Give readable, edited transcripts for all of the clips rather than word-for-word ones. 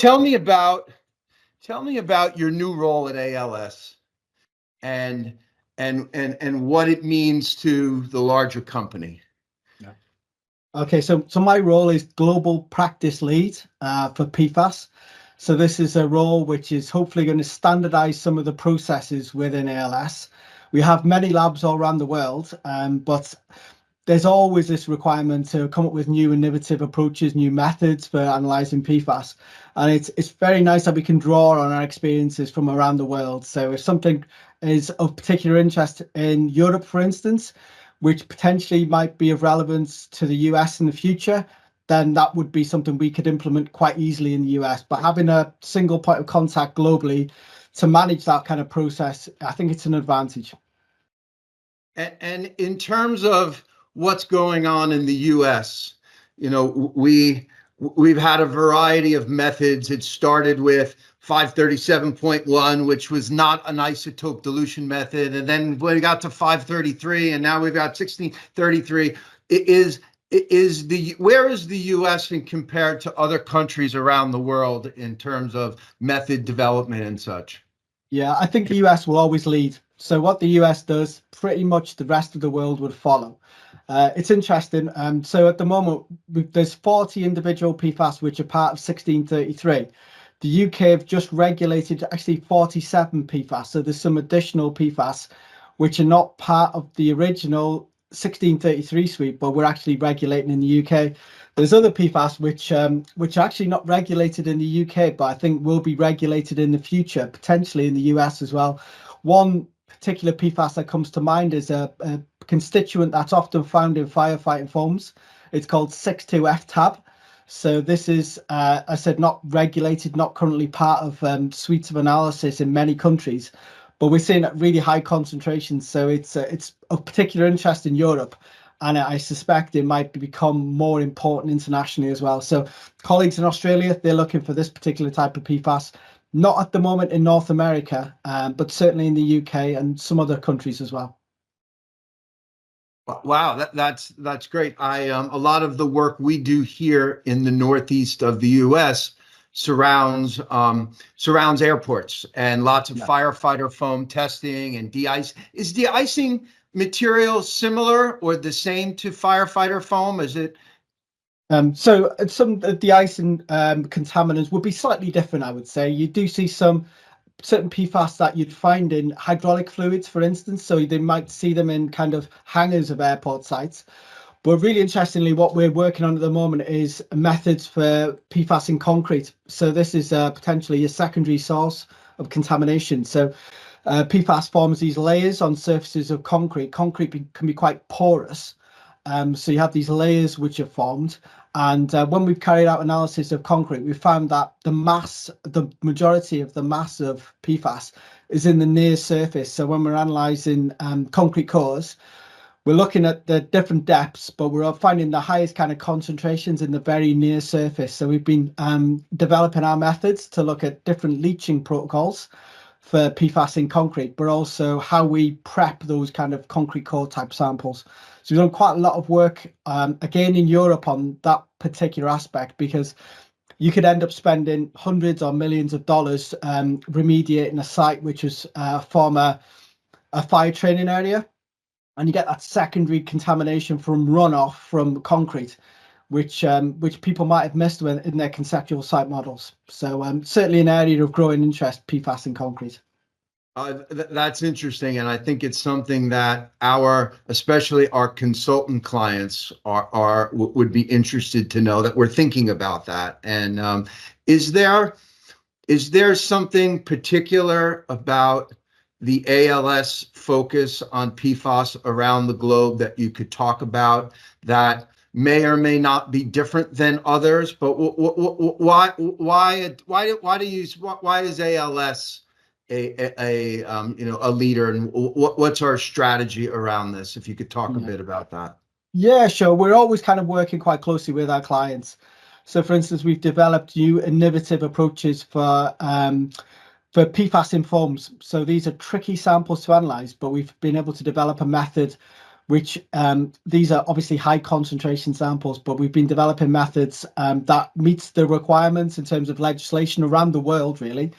tell me about your new role at ALS and what it means to the larger company. Yeah. Okay, so my role is global practice lead for PFAS. So this is a role which is hopefully going to standardize some of the processes within ALS. We have many labs all around the world, but there's always this requirement to come up with new innovative approaches, new methods for analysing PFAS. And it's very nice that we can draw on our experiences from around the world. So if something is of particular interest in Europe, for instance, which potentially might be of relevance to the US in the future, then that would be something we could implement quite easily in the US. But having a single point of contact globally to manage that kind of process, I think it's an advantage. And in terms of what's going on in the US, you know, we've had a variety of methods. It started with 537.1, which was not an isotope dilution method, and then we got to 533, and now we've got 1633. Where is the US in compared to other countries around the world in terms of method development and such? Yeah, I think the US will always lead. So what the US does, pretty much the rest of the world would follow. It's interesting. So at the moment, there's 40 individual PFAS which are part of 1633. The UK have just regulated actually 47 PFAS. So there's some additional PFAS which are not part of the original 1633 suite, but we're actually regulating in the UK. There's other PFAS which are actually not regulated in the UK, but I think will be regulated in the future, potentially in the US as well. One particular PFAS that comes to mind is a constituent that's often found in firefighting foams. It's called 6,2-F-tab. So this is, I said, not regulated, not currently part of suites of analysis in many countries, but we're seeing really high concentrations. So it's of particular interest in Europe, and I suspect it might become more important internationally as well. So colleagues in Australia, they're looking for this particular type of PFAS, not at the moment in North America, but certainly in the UK and some other countries as well. Wow, that's great. A lot of the work we do here in the Northeast of the U.S. surrounds airports and lots of firefighter foam testing and de-ice. Is de-icing material similar or the same to firefighter foam? Is it? So some of the icing contaminants would be slightly different, I would say. You do see some certain PFAS that you'd find in hydraulic fluids, for instance. So they might see them in kind of hangars of airport sites. But really interestingly, what we're working on at the moment is methods for PFAS in concrete. So this is potentially a secondary source of contamination. So PFAS forms these layers on surfaces of concrete. Concrete can be quite porous. So you have these layers which are formed. And when we've carried out analysis of concrete, we found that the majority of the mass of PFAS is in the near surface. So when we're analysing concrete cores, we're looking at the different depths, but we're finding the highest kind of concentrations in the very near surface. So we've been developing our methods to look at different leaching protocols for PFAS in concrete, but also how we prep those kind of concrete core type samples. So we've done quite a lot of work, again, in Europe on that particular aspect, because you could end up spending hundreds or millions of dollars remediating a site which was former a fire training area, and you get that secondary contamination from runoff from concrete, which people might have missed in their conceptual site models. So certainly an area of growing interest, PFAS in concrete. That's interesting, and I think it's something that especially our consultant clients would be interested to know, that we're thinking about that. And is there something particular about the ALS focus on PFAS around the globe that you could talk about that may or may not be different than others? But why is ALS a leader, and what's our strategy around this? If you could talk a bit about that. Yeah, sure. We're always kind of working quite closely with our clients. So, for instance, we've developed new innovative approaches for PFAS in foams. So these are tricky samples to analyze, but we've been able to develop a method which these are obviously high concentration samples, but we've been developing methods that meets the requirements in terms of legislation around the world, really,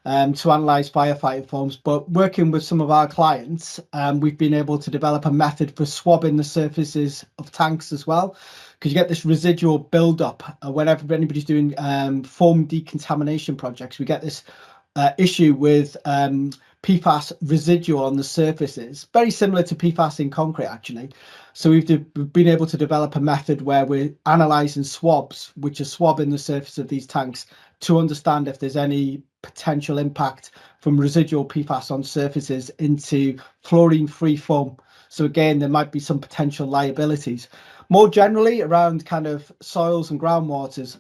to analyze firefighting foams. But working with some of our clients, we've been able to develop a method for swabbing the surfaces of tanks as well, because you get this residual buildup whenever anybody's doing foam decontamination projects. We get this issue with PFAS residual on the surfaces, very similar to PFAS in concrete, actually. So we've been able to develop a method where we're analysing swabs, which are swabbing the surface of these tanks to understand if there's any potential impact from residual PFAS on surfaces into fluorine-free foam. So again, there might be some potential liabilities. More generally, around kind of soils and groundwaters,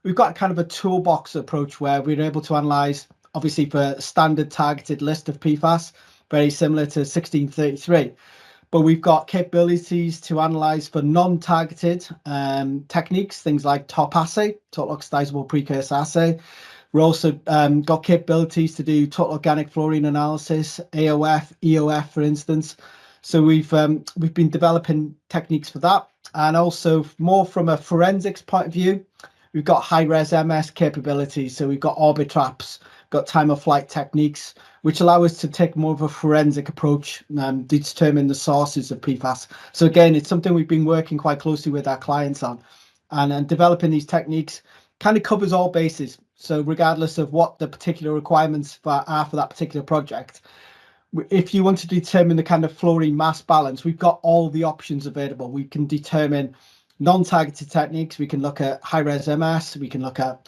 we've got kind of a toolbox approach where we're able to analyse, obviously, for a standard targeted list of PFAS, very similar to 1633. But we've got capabilities to analyse for non-targeted techniques, things like TOP assay, total oxidizable precursor assay. We're also got capabilities to do total organic fluorine analysis, AOF, EOF, for instance. So we've been developing techniques for that. And also more from a forensics point of view, we've got high-res MS capabilities. So we've got orbit traps, got time of flight techniques, which allow us to take more of a forensic approach to determine the sources of PFAS. So again, it's something we've been working quite closely with our clients on, and developing these techniques kind of covers all bases. So regardless of what the particular requirements are for that particular project, if you want to determine the kind of fluorine mass balance, we've got all the options available. We can determine non-targeted techniques, we can look at high-res MS, we can look at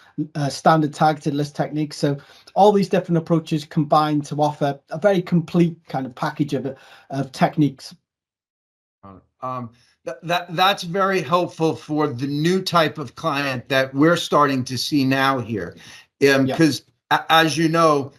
standard targeted list techniques. So all these different approaches combine to offer a very complete kind of package of techniques. That's very helpful for the new type of client that we're starting to see now here. Because as you know,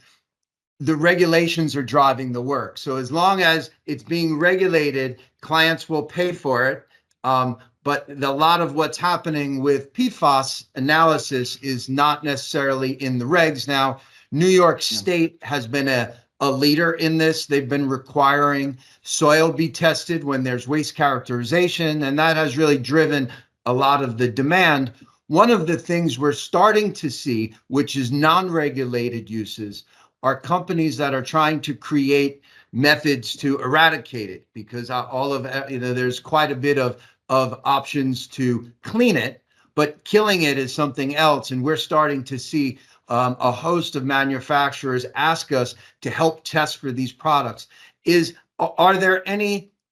the regulations are driving the work. So as long as it's being regulated, clients will pay for it. But a lot of what's happening with PFAS analysis is not necessarily in the regs. Now, New York State has been a leader in this. They've been requiring soil be tested when there's waste characterization, and that has really driven a lot of the demand. One of the things we're starting to see, which is non-regulated uses, are companies that are trying to create methods to eradicate it, because there's quite a bit of options to clean it, but killing it is something else. And we're starting to see a host of manufacturers ask us to help test for these products. Is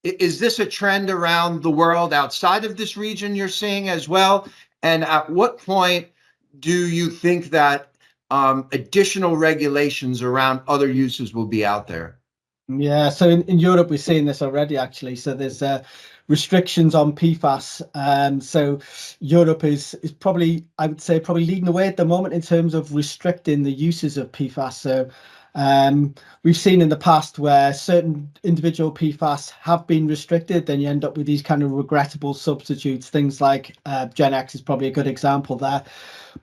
this a trend around the world outside of this region you're seeing as well? And at what point do you think that additional regulations around other uses will be out there? Yeah, so in Europe, we're seeing this already, actually. So there's restrictions on PFAS. So Europe is probably, I would say, probably leading the way at the moment in terms of restricting the uses of PFAS. So we've seen in the past where certain individual PFAS have been restricted, then you end up with these kind of regrettable substitutes. Things like Gen X is probably a good example there.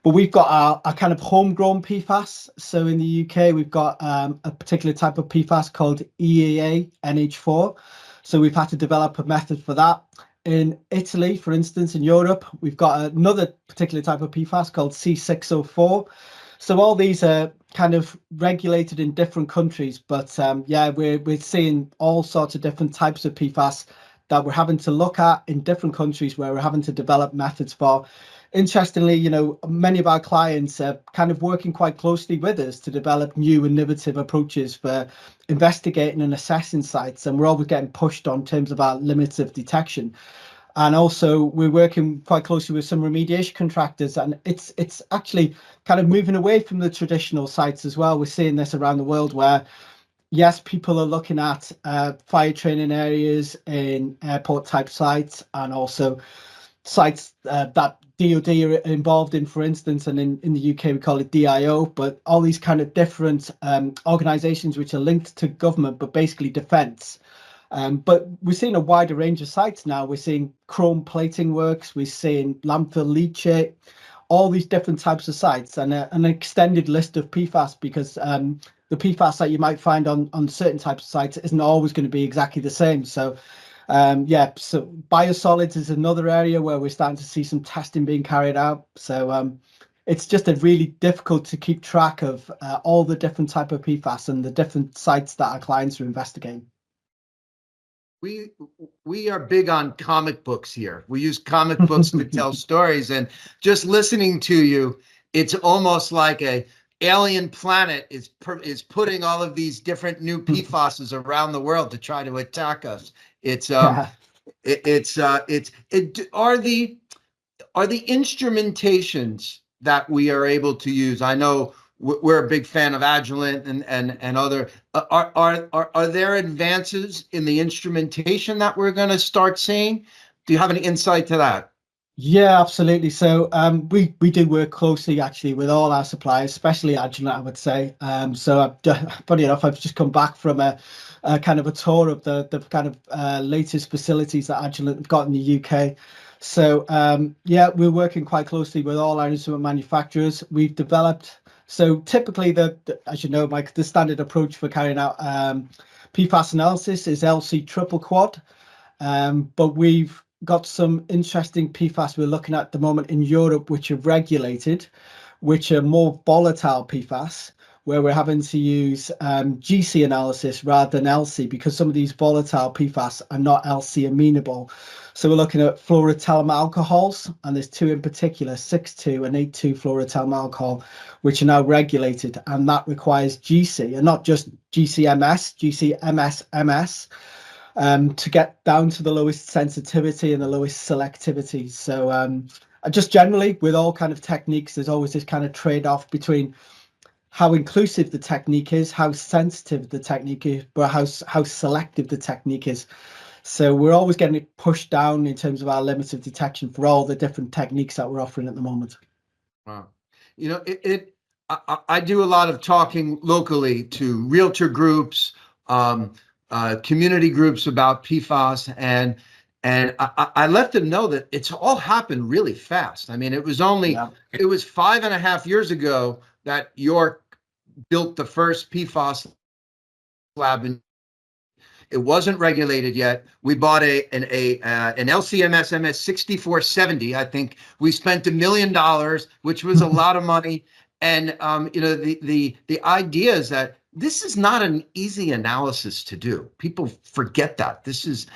But we've got our kind of homegrown PFAS. So in the UK, we've got a particular type of PFAS called EEA NH4. So we've had to develop a method for that. In Italy, for instance, in Europe, we've got another particular type of PFAS called C604. So all these are kind of regulated in different countries. But we're seeing all sorts of different types of PFAS that we're having to look at in different countries, where we're having to develop methods for. Interestingly, many of our clients are kind of working quite closely with us to develop new innovative approaches for investigating and assessing sites, and we're always getting pushed on terms of our limits of detection. And also we're working quite closely with some remediation contractors, and it's actually kind of moving away from the traditional sites as well. We're seeing this around the world where, yes, people are looking at fire training areas in airport type sites, and also sites that DoD are involved in, for instance, and in the UK we call it DIO, but all these kind of different organisations which are linked to government, but basically defence. But we're seeing a wider range of sites now. We're seeing chrome plating works, we're seeing landfill leachate, all these different types of sites, and an extended list of PFAS, because the PFAS that you might find on certain types of sites isn't always going to be exactly the same. So Yeah, so biosolids is another area where we're starting to see some testing being carried out. So it's just a really difficult to keep track of all the different type of PFAS and the different sites that our clients are investigating. We are big on comic books here. We use comic books to tell stories, and just listening to you, it's almost like a alien planet is putting all of these different new PFASs around the world to try to attack us. It's Yeah. are the instrumentations that we are able to use. I know we're a big fan of Agilent and other. Are there advances in the instrumentation that we're going to start seeing? Do you have any insight to that? Yeah, absolutely. So we do work closely actually with all our suppliers, especially Agilent, I would say. Funny enough, I've just come back from a kind of a tour of the kind of latest facilities that Agilent have got in the UK. So yeah, we're working quite closely with all our instrument manufacturers. We've developed, so typically as you know, Mike, the standard approach for carrying out PFAS analysis is LC triple quad. But we've got some interesting PFAS we're looking at the moment in Europe, which are regulated, which are more volatile PFAS, where we're having to use GC analysis rather than LC, because some of these volatile PFAS are not LC amenable. So we're looking at fluorotelm alcohols, and there's two in particular, 6,2 and 8,2 fluorotelm alcohol, which are now regulated, and that requires GC, and not just GCMS, GCMS, to get down to the lowest sensitivity and the lowest selectivity. So just generally with all kind of techniques, there's always this kind of trade-off between how inclusive the technique is, how sensitive the technique is, but how selective the technique is. So we're always getting it pushed down in terms of our limits of detection for all the different techniques that we're offering at the moment. Wow. You know, I do a lot of talking locally to realtor groups, community groups about PFAS, and I let them know that it's all happened really fast. I mean, it was 5.5 years ago that York built the first PFAS lab, and it wasn't regulated yet. We bought an LCMS MS 6470. I think we spent $1 million, which was a lot of money. And you know, the idea is that this is not an easy analysis to do. People forget that this is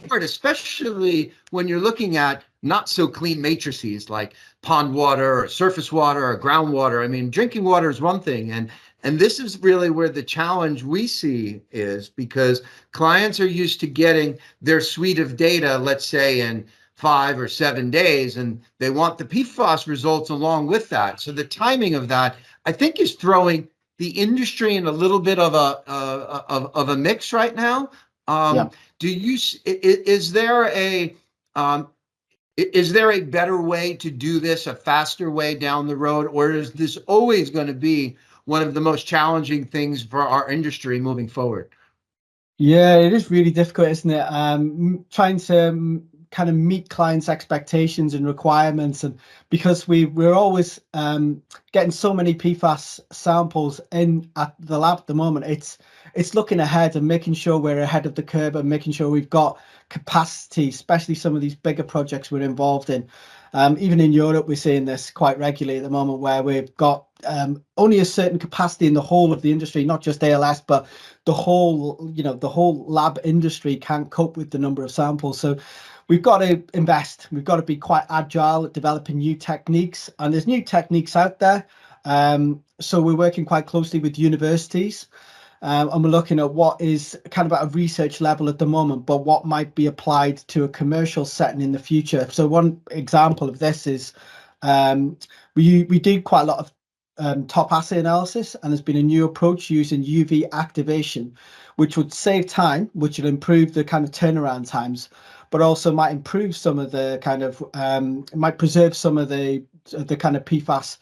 hard, especially when you're looking at not so clean matrices like pond water or surface water or groundwater. I mean, drinking water is one thing, and this is really where the challenge we see is, because clients are used to getting their suite of data, let's say in 5 or 7 days, and they want the PFAS results along with that. So the timing of that, I think, is throwing the industry in a little bit of a mix right now. Is there a better way to do this, a faster way down the road, or is this always going to be one of the most challenging things for our industry moving forward? Yeah, it is really difficult, isn't it? Trying to kind of meet clients' expectations and requirements, and because we're always getting so many PFAS samples in at the lab at the moment, it's looking ahead and making sure we're ahead of the curve and making sure we've got capacity, especially some of these bigger projects we're involved in. Even in Europe, we're seeing this quite regularly at the moment, where we've got only a certain capacity in the whole of the industry, not just ALS, but the whole lab industry can't cope with the number of samples. So we've got to invest. We've got to be quite agile at developing new techniques, and there's new techniques out there. So we're working quite closely with universities. And we're looking at what is kind of at a research level at the moment, but what might be applied to a commercial setting in the future. So one example of this is we do quite a lot of top assay analysis, and there's been a new approach using UV activation, which would save time, which will improve the kind of turnaround times, but also might improve some of the kind of might preserve some of the kind of PFAS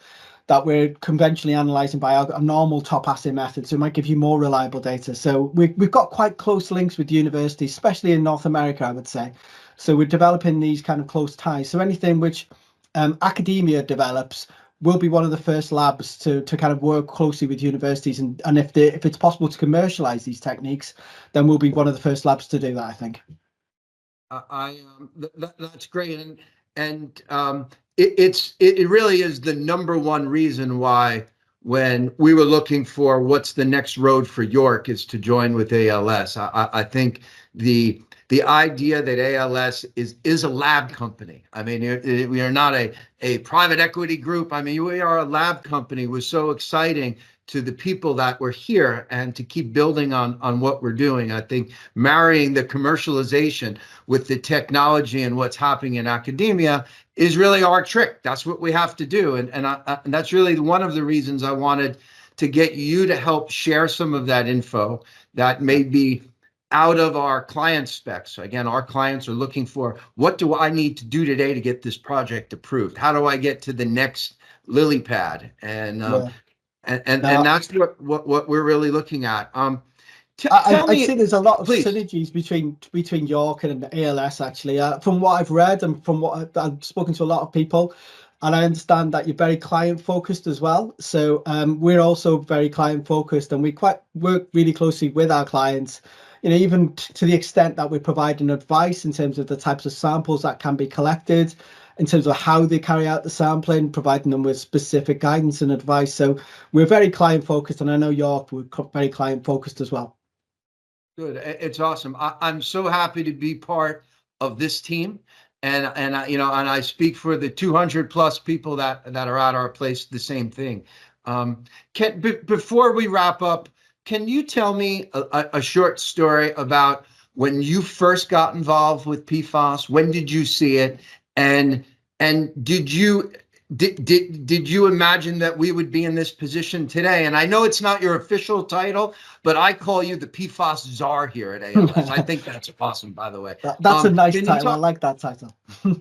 that we're conventionally analysing by a normal top assay method. So it might give you more reliable data. So we've got quite close links with universities, especially in North America, I would say. So we're developing these kind of close ties. So anything which academia develops will be one of the first labs to kind of work closely with universities. And if it's possible to commercialise these techniques, then we'll be one of the first labs to do that, I think. That's great, and it really is the number one reason why when we were looking for what's the next road for York is to join with ALS. I think the idea that ALS is a lab company. I mean, we are not a private equity group. I mean, we are a lab company was so exciting to the people that were here and to keep building on what we're doing. I think marrying the commercialization with the technology and what's happening in academia is really our trick. That's what we have to do. And that's really one of the reasons I wanted to get you to help share some of that info that may be out of our client specs. So again, our clients are looking for, what do I need to do today to get this project approved? How do I get to the next lily pad? And Yeah. and that's what we're really looking at. Tell I'd me, say there's a lot of please. synergies between York and ALS actually. From what I've read and from what I've spoken to a lot of people, and I understand that you're very client focused as well. So we're also very client focused, and we quite work really closely with our clients. You know, even to the extent that we're providing advice in terms of the types of samples that can be collected, in terms of how they carry out the sampling, providing them with specific guidance and advice. So we're very client focused, and I know York, we're very client focused as well. Good. It's awesome. I'm so happy to be part of this team. And I speak for the 200 plus people that are at our place, the same thing. Before we wrap up, can you tell me a short story about when you first got involved with PFAS? When did you see it? And did you imagine that we would be in this position today? And I know it's not your official title, but I call you the PFAS Czar here at ALS. I think that's awesome, by the way. That's a nice Can you title. I talk? like that title.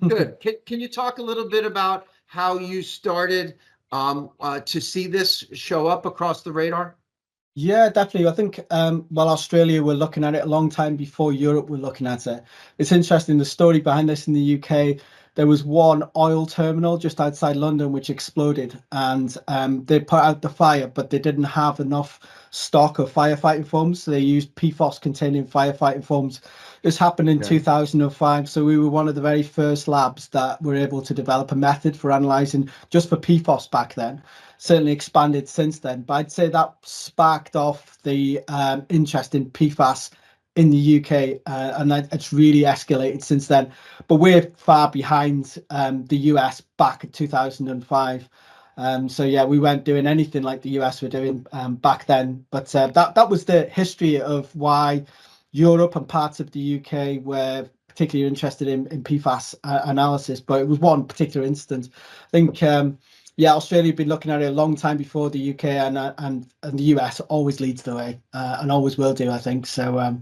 Good. Can you talk a little bit about how you started to see this show up across the radar? Yeah, definitely. I think well, Australia were looking at it a long time before Europe were looking at it. It's interesting, the story behind this in the UK. There was one oil terminal just outside London which exploded, and they put out the fire, but they didn't have enough stock of firefighting foams, so they used PFAS containing firefighting foams. This happened in Yeah. 2005, so we were one of the very first labs that were able to develop a method for analysing just for PFAS back then. Certainly expanded since then, but I'd say that sparked off the interest in PFAS in the UK, and it's really escalated since then. But we're far behind the US back in 2005. So yeah, we weren't doing anything like the US were doing back then. But that was the history of why Europe and parts of the UK were particularly interested in PFAS analysis. But it was one particular instance. I think yeah, Australia had been looking at it a long time before the UK, and the US always leads the way and always will do, I think. So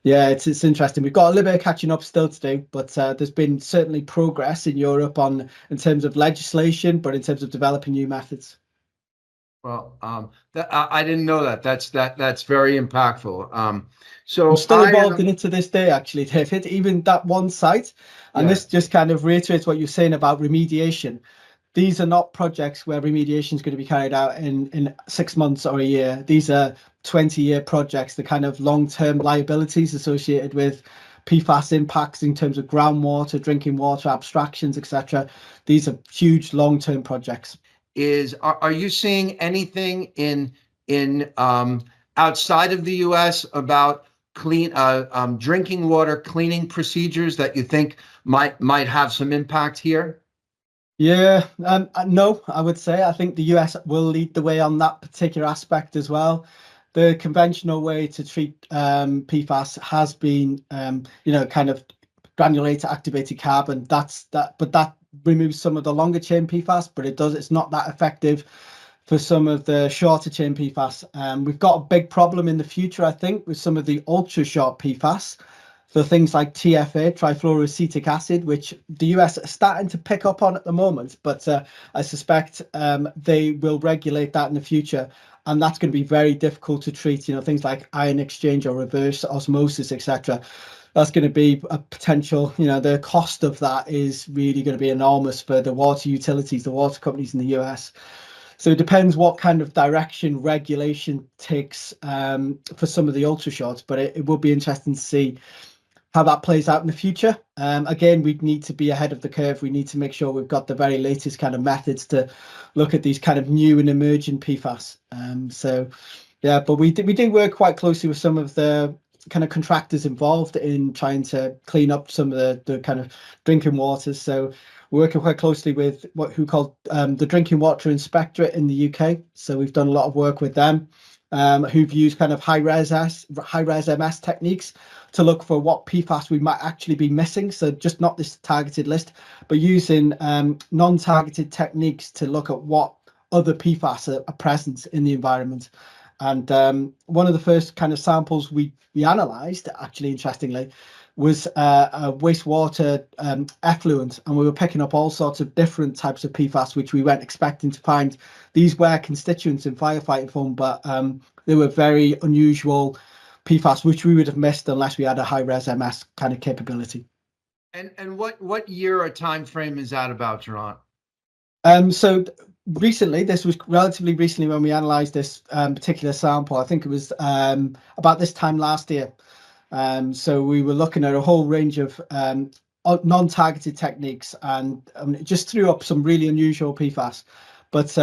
yeah, it's interesting. We've got a little bit of catching up still to do, but there's been certainly progress in Europe in terms of legislation, but in terms of developing new methods. Well, I didn't know that. That's very impactful. I'm So still involved in it to this day, actually, David, even that one site. And yeah. this just kind of reiterates what you're saying about remediation. These are not projects where remediation is going to be carried out in 6 months or a year. These are 20-year projects, the kind of long-term liabilities associated with PFAS impacts in terms of groundwater, drinking water, abstractions, etc. These are huge long-term projects. Are you seeing anything in outside of the US about drinking water cleaning procedures that you think might have some impact here? Yeah, no, I would say I think the US will lead the way on that particular aspect as well. The conventional way to treat PFAS has been, kind of granulated activated carbon. But that removes some of the longer chain PFAS, but it's not that effective for some of the shorter chain PFAS. We've got a big problem in the future, I think, with some of the ultra short PFAS. So things like TFA, trifluoroacetic acid, which the US are starting to pick up on at the moment, but I suspect they will regulate that in the future, and that's going to be very difficult to treat. You know, things like ion exchange or reverse osmosis, etc. That's going to be a potential. You know, the cost of that is really going to be enormous for the water utilities, the water companies in the US. So it depends what kind of direction regulation takes for some of the ultra shorts, but it will be interesting to see how that plays out in the future. Again, we need to be ahead of the curve. We need to make sure we've got the very latest kind of methods to look at these kind of new and emerging PFAS. So yeah, but we do work quite closely with some of the kind of contractors involved in trying to clean up some of the kind of drinking waters. So we're working quite closely with who called the Drinking Water Inspectorate in the UK. So we've done a lot of work with them, who've used kind of high-res MS techniques to look for what PFAS we might actually be missing. So just not this targeted list, but using non-targeted techniques to look at what other PFAS are present in the environment. And one of the first kind of samples we analysed, actually, interestingly, was a wastewater effluent, and we were picking up all sorts of different types of PFAS, which we weren't expecting to find. These were constituents in firefighting foam, but they were very unusual PFAS, which we would have missed unless we had a high-res MS kind of capability. And what year or time frame is that about, Geraint? So recently, this was relatively recently when we analysed this particular sample. I think it was about this time last year. So we were looking at a whole range of non-targeted techniques, and it just threw up some really unusual PFAS. But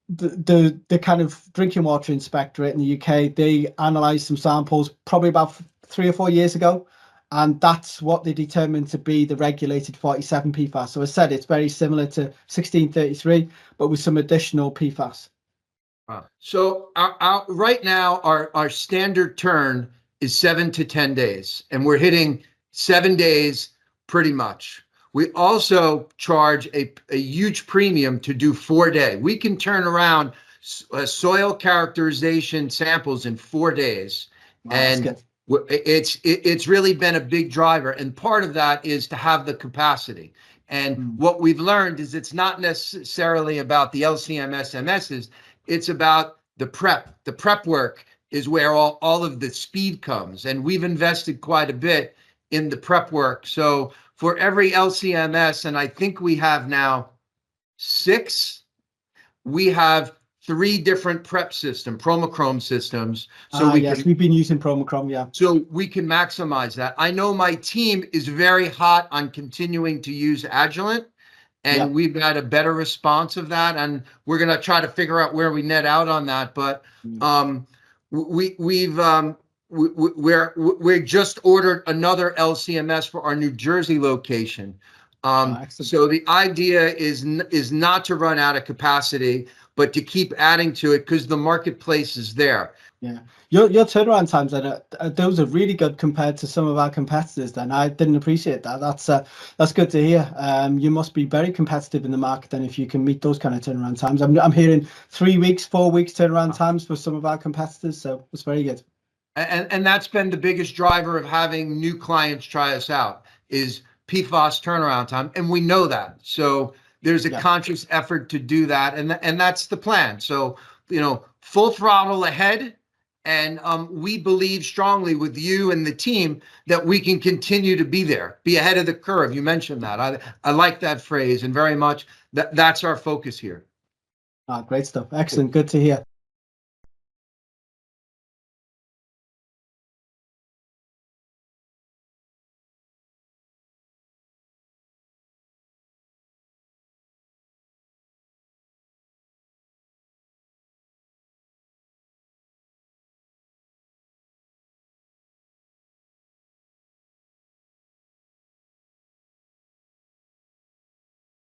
the kind of Drinking Water Inspectorate in the UK, they analysed some samples probably about 3 or 4 years ago, and that's what they determined to be the regulated 47 PFAS. So as I said, it's very similar to 1633, but with some additional PFAS. So right now, our standard turn is 7 to 10 days, and we're hitting 7 days pretty much. We also charge a huge premium to do 4-day. We can turn around soil characterization samples in 4 days. Wow, and it's really been a big driver. And part of that is to have the capacity. And what we've learned is it's not necessarily about the LCMS MSs, it's about the prep. The prep work is where all of the speed comes. And we've invested quite a bit in the prep work. So for every LCMS, and I think we have now 6, we have 3 different prep promochrome systems. So we've been using promochrome, yeah. So we can maximize that. I know my team is very hot on continuing to use Agilent, and we've got a better response of that, and we're going to try to figure out where we net out on that. But we just ordered another LCMS for our New Jersey location. So the idea is not to run out of capacity, but to keep adding to it because the marketplace is there. Yeah, your turnaround times those are really good compared to some of our competitors. Then I didn't appreciate that. That's good to hear. You must be very competitive in the market then if you can meet those kind of turnaround times. I'm hearing 3 weeks, 4 weeks turnaround times for some of our competitors, so it's very good. And that's been the biggest driver of having new clients try us out is PFAS turnaround time, and we know that. So there's a conscious effort to do that, and that's the plan. So full throttle ahead, and we believe strongly with you and the team that we can continue to be there, be ahead of the curve. You mentioned that. I like that phrase, and very much that's our focus here. Great stuff. Excellent. Good to hear.